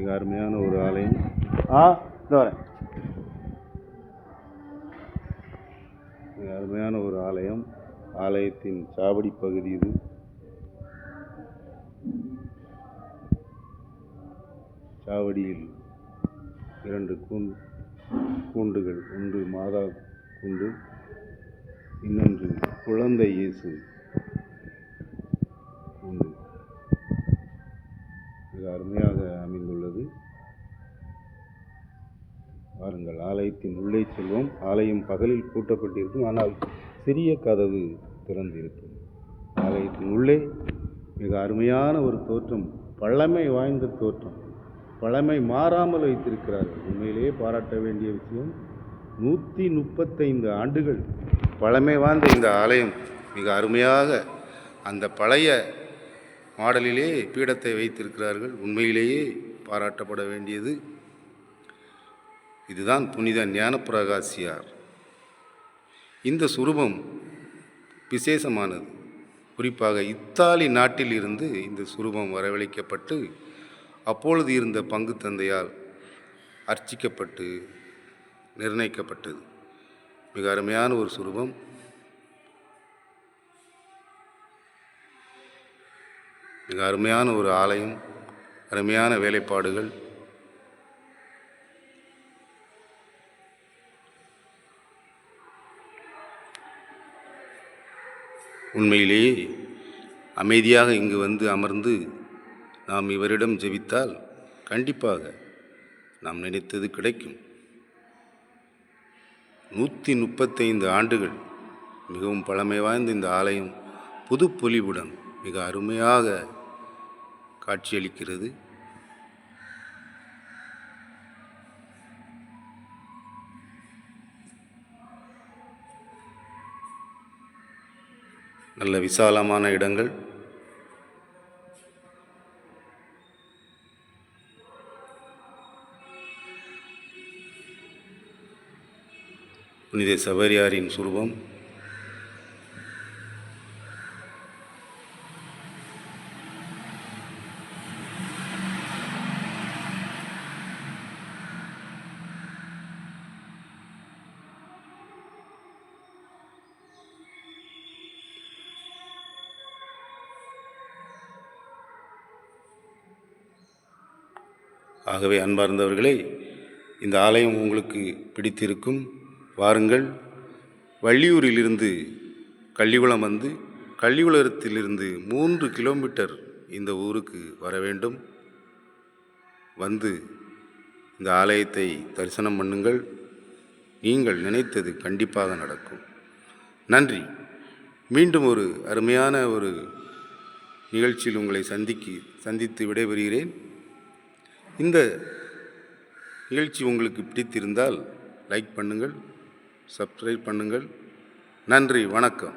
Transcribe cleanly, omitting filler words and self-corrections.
மிக அருமையான ஒரு ஆலயம். இந்த வரேன். மிக அருமையான ஒரு ஆலயம். ஆலயத்தின் சாவடி பகுதி இது. சாவடியில் 2 கூண்டுகள், ஒன்று மாதா கூண்டு, இன்னொன்று குழந்தை இயேசு கூண்டு. மிக அருமையாக அமைந்துள்ளது. வாருங்கள், ஆலயத்தின் உள்ளே செல்வோம். ஆலயம் பகலில் பூட்டப்பட்டிருக்கும், ஆனால் சிறிய கதவு திறந்திருக்கும். ஆலயத்தின் உள்ளே மிக அருமையான ஒரு தோற்றம், பழமை வாய்ந்த தோற்றம், பழமை மாறாமல் வைத்திருக்கிறார்கள். உண்மையிலேயே பாராட்ட வேண்டிய விஷயம். 135 ஆண்டுகள் பழமை வாய்ந்த இந்த ஆலயம் மிக அருமையாக அந்த பழைய மாடலிலே பீடத்தை வைத்திருக்கிறார்கள். உண்மையிலேயே பாராட்டப்பட வேண்டியது. இதுதான் புனித ஞானப்பிரகாசியார். இந்த சுரூபம் விசேஷமானது. குறிப்பாக இத்தாலி நாட்டில் இருந்து இந்த சுரூபம் வரவழைக்கப்பட்டு அப்பொழுது இருந்த பங்கு தந்தையால் அர்ச்சிக்கப்பட்டு நிர்ணயிக்கப்பட்டது. மிக அருமையான ஒரு சுரூபம். மிக அருமையான ஒரு ஆலயம், அருமையான வேலைப்பாடுகள். உண்மையிலேயே அமைதியாக இங்கு வந்து அமர்ந்து நாம் இவரிடம் ஜெபித்தால் கண்டிப்பாக நாம் நினைத்தது கிடைக்கும். 135 ஆண்டுகள் மிகவும் பழமை வாய்ந்த இந்த ஆலயம் புது பொலிவுடன் மிக அருமையாக காட்சியளிக்கிறது. நல்ல விசாலமான இடங்கள். புனித சவேரியாரின் சுரூபம். ஆகவே அன்பார்ந்தவர்களே, இந்த ஆலயம் உங்களுக்கு பிடித்திருக்கும். வாருங்கள். வள்ளியூரிலிருந்து கள்ளிகுளம் வந்து கள்ளிகுளத்திலிருந்து 3 கிலோமீட்டர் இந்த ஊருக்கு வர வேண்டும். வந்து இந்த ஆலயத்தை தரிசனம் பண்ணுங்கள். நீங்கள் நினைத்தது கண்டிப்பாக நடக்கும். நன்றி. மீண்டும் ஒரு அருமையான ஒரு நிகழ்ச்சியில் உங்களை சந்தித்து விடைபெறுகிறேன். இந்த நிகழ்ச்சி உங்களுக்கு பிடித்திருந்தால் லைக் பண்ணுங்கள், சப்ஸ்கிரைப் பண்ணுங்கள். நன்றி, வணக்கம்.